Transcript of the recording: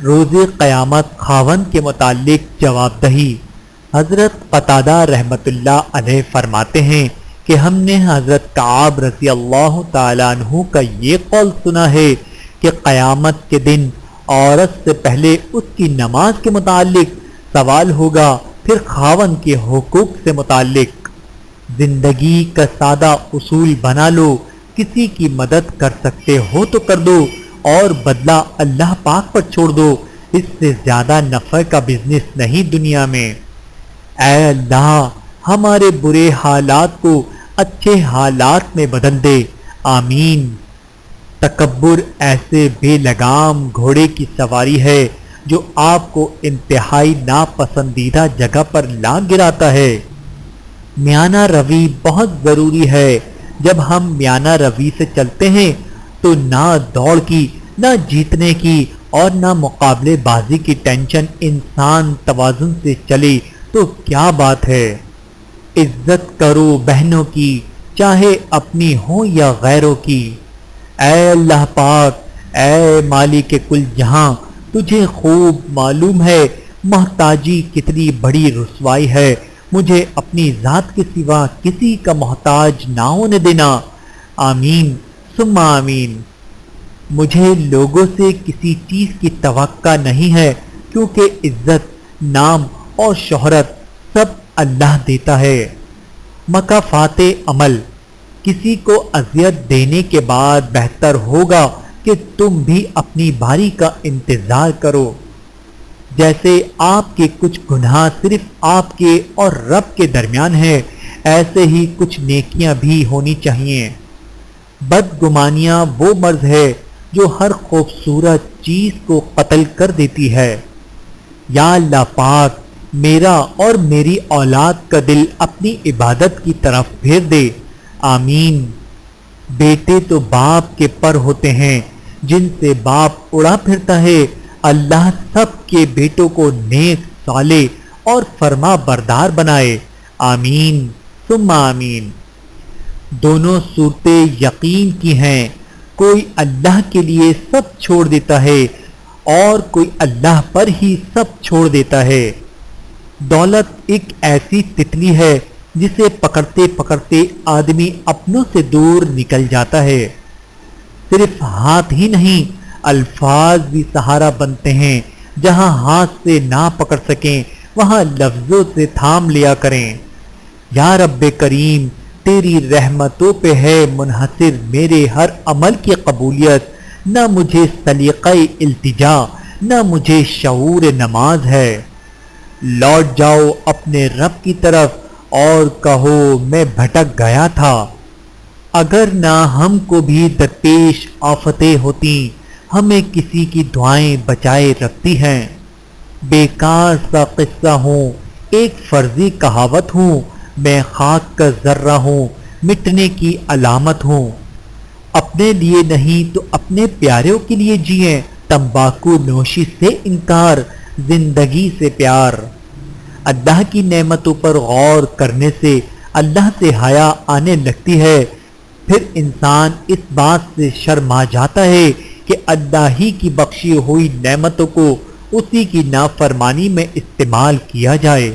روز قیامت خاوند کے متعلق جواب دہی۔ حضرت قتادہ رحمۃ اللہ علیہ فرماتے ہیں کہ ہم نے حضرت کعب رضی اللہ تعالیٰ عنہ کا یہ قول سنا ہے کہ قیامت کے دن عورت سے پہلے اس کی نماز کے متعلق سوال ہوگا، پھر خاوند کے حقوق سے متعلق۔ زندگی کا سادہ اصول بنا لو، کسی کی مدد کر سکتے ہو تو کر دو اور بدلہ اللہ پاک پر چھوڑ دو، اس سے زیادہ نفع کا بزنس نہیں دنیا میں۔ اے اللہ ہمارے برے حالات کو اچھے حالات میں بدل دے، آمین۔ تکبر ایسے بے لگام گھوڑے کی سواری ہے جو آپ کو انتہائی ناپسندیدہ جگہ پر لا گراتا ہے۔ میانہ روی بہت ضروری ہے۔ جب ہم میانہ روی سے چلتے ہیں تو نہ دوڑ کی، نہ جیتنے کی اور نہ مقابلے بازی کی ٹینشن، انسان توازن سے چلے تو کیا بات ہے۔ عزت کرو بہنوں کی، چاہے اپنی ہو یا غیروں کی۔ اے اللہ پاک، اے مالک کل جہاں، تجھے خوب معلوم ہے محتاجی کتنی بڑی رسوائی ہے، مجھے اپنی ذات کے سوا کسی کا محتاج نہ ہونے دینا، آمین ثم آمین۔ مجھے لوگوں سے کسی چیز کی توقع نہیں ہے، کیونکہ عزت، نام اور شہرت سب اللہ دیتا ہے۔ مکافات عمل، کسی کو اذیت دینے کے بعد بہتر ہوگا کہ تم بھی اپنی باری کا انتظار کرو۔ جیسے آپ کے کچھ گناہ صرف آپ کے اور رب کے درمیان ہیں، ایسے ہی کچھ نیکیاں بھی ہونی چاہیے۔ بدگمانیاں وہ مرض ہے جو ہر خوبصورت چیز کو قتل کر دیتی ہے۔ یا اللہ پاک، میرا اور میری اولاد کا دل اپنی عبادت کی طرف پھیر دے، آمین۔ بیٹے تو باپ کے پر ہوتے ہیں، جن سے باپ اڑا پھرتا ہے، اللہ سب کے بیٹوں کو نیک، صالح اور فرما بردار بنائے، آمین ثم آمین۔ دونوں صورتیں یقین کی ہیں، کوئی اللہ کے لیے سب چھوڑ دیتا ہے اور کوئی اللہ پر ہی سب چھوڑ دیتا ہے۔ دولت ایک ایسی تتلی ہے جسے پکڑتے پکڑتے آدمی اپنوں سے دور نکل جاتا ہے۔ صرف ہاتھ ہی نہیں، الفاظ بھی سہارا بنتے ہیں، جہاں ہاتھ سے نہ پکڑ سکیں وہاں لفظوں سے تھام لیا کریں۔ یا رب کریم، تیری رحمتوں پہ ہے منحصر میرے ہر عمل کی قبولیت، نہ مجھے سلیقہ التجا، نہ مجھے شعور نماز ہے۔ لوٹ جاؤ اپنے رب کی طرف اور کہو میں بھٹک گیا تھا۔ اگر نہ ہم کو بھی درپیش آفتیں ہوتی، ہمیں کسی کی دعائیں بچائے رکھتی ہیں۔ بیکار سا قصہ ہوں، ایک فرضی کہاوت ہوں، میں خاک کا ذرہ ہوں، مٹنے کی علامت ہوں۔ اپنے لیے نہیں تو اپنے پیاروں کے لیے جئیں، تمباکو نوشی سے انکار، زندگی سے پیار۔ اللہ کی نعمتوں پر غور کرنے سے اللہ سے حیا آنے لگتی ہے، پھر انسان اس بات سے شرما جاتا ہے کہ اللہ ہی کی بخشی ہوئی نعمتوں کو اسی کی نافرمانی میں استعمال کیا جائے۔